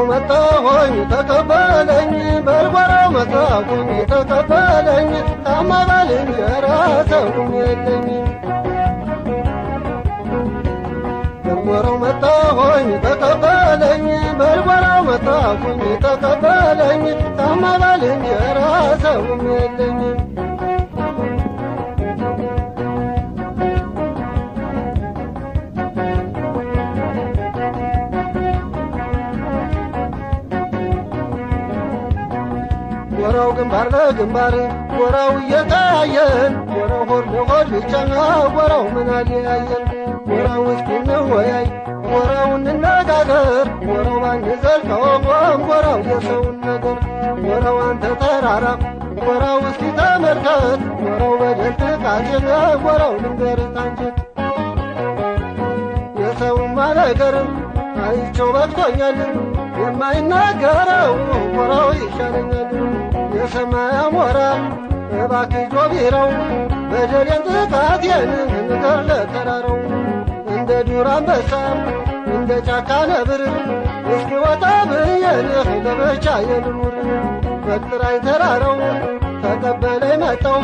መጣሁኝ ተቀበለኝ በልጓራው መጣሁኝ ተቀበለኝ ታማ ባልንጀራ ሰውም የለኝ በልጓራው መጣሁኝ ተቀበለኝ በልጓራው መጣሁኝ ተቀበለኝ ታማ ባልንጀራ ሰውም የለኝ ወራው ግንባር ለግንባር ወራው እየታየን ወራው ሆድ ለሆድ ብቻ ወራው ምን አለያየን ወራው እስኪ እንወያይ ወራው እንነጋገር ወራው ባንዘልቀውም ወራው የሰውን ነገር ወራው አንተ ተራራ ወራው እስኪ ተመልከት ወራው በደል ጥቃትን ወራው ልንገርህ አንጀት የሰውማ ነገርም አይቼው በቅቶኛል የማይናገረው ወራው ይሻለኛል የሰማይ አሞራ እባክህ ጆቢራው በደሌን ጥቃቴን ንገር ለተራራው እንደ ዱር አንበሳ እንደ ጫካ ነብር እስኪ ወጣ ብዬልህ ለብቻዬ ልኑር በጥራኝ ተራራው ተቀበለኝ መጣው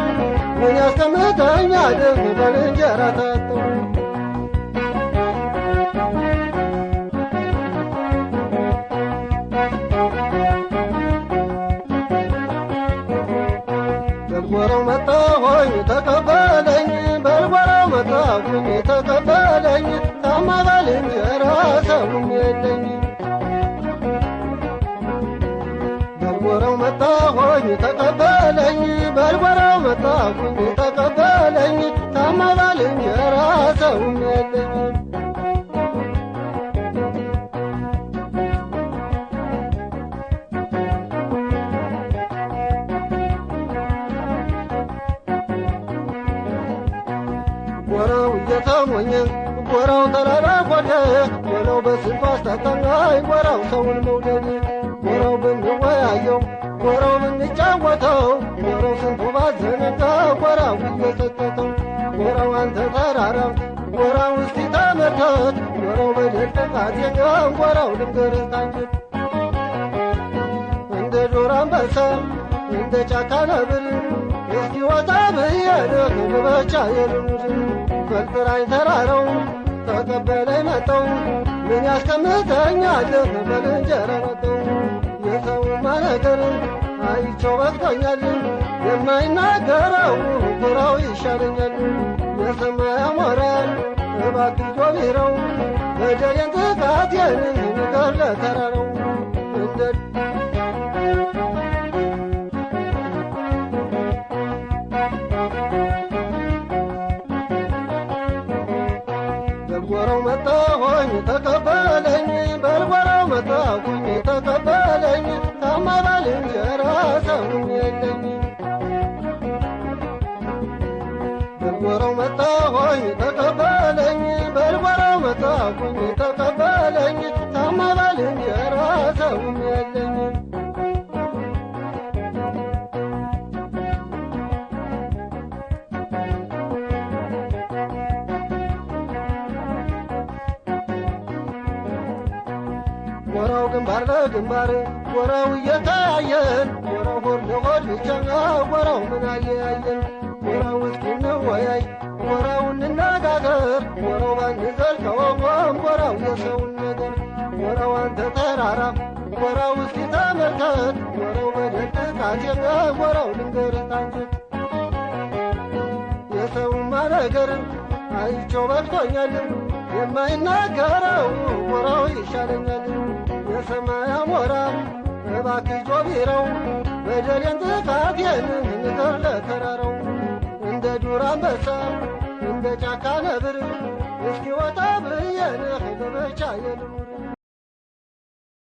ምን ያስቀምጠኛል በልንጀራ ታጠው በልጓራው መጣሁኝ ተቀበለኝ በልጓራው መጣሁኝ ተቀበለኝ ታማ ባልንጀራ ሰውም የለኝ በልጓራው መጣሁኝ ተቀበለኝ በልጓራው መጣሁኝ ተቀበለኝ ታማ ባልንጀራ ሰውም የለኝ ወራው እየተሞኘ ወራው ተራራ ጓደ ወራው በስንቱ አስታጣኝ ወራው ሰውን መውደድ ወራው ብንወያየው ወራው ብንጫወተው ወራው ስንቱ ባዘነጋ ወራው እየሰጠተው ወራው አንተ ተራራ ወራው እስቲ ተመልከት ወራው በደል ጥቃቴን ወራው ልንገርህ አንጀት እንደ ዱር አንበሳ እንደ ጫካ ነብር እስኪ ወጣ ብዬልህ ብቻዬ ልኑር በጥራኝ ተራራው ተቀበለኝ መጣው ምን ያስቀምጠኛል በልንጀራ መጣው የሰውማ ነገር አይቼው በቅቶኛል የማይናገረው ወራው ይሻለኛል የሰማይ አሞራ እባክህ ጆቢራው በደሌን ጥቃቴን ንገር ለተራራው እንደ በልጓራው መጣሁኝ ተቀበለኝ በልጓራው መጣሁኝ ተቀበለኝ ታማ ባልንጀራ ሰውም የለኝ በልጓራው መጣሁኝ ተቀበለኝ በልጓራው መጣሁኝ ተቀበለኝ ታማ ባልንጀራ ሰውም የለኝ ወራው ግንባር ለግንባር ወራው እየታየን ወራው ሆድ ለሆድ ብቻ ወራው ምን አለያየን ወራው እስኪ እንወያይ ወራው እንነጋገር ወራው ባንዘልቀውም ወራው የሰውን ነገር ወራው አንተ ተራራ ወራው እስኪ ተመልከት ወራው በደል ጥቃቴን ወራው ልንገርህ አንጀት የሰውማ ነገር አይቼው በቅቶኛል የማይናገረው ወራው ይሻለኛል የሰማይ አሞራ እባክህ ጆቢራው በደሌን ጥቃቴን ንገር ለተራራው እንደ ዱር አንበሳ እንደ ጫካ ነብር እስኪ ወጣ ብዬልህ ለብቻዬ ልኑር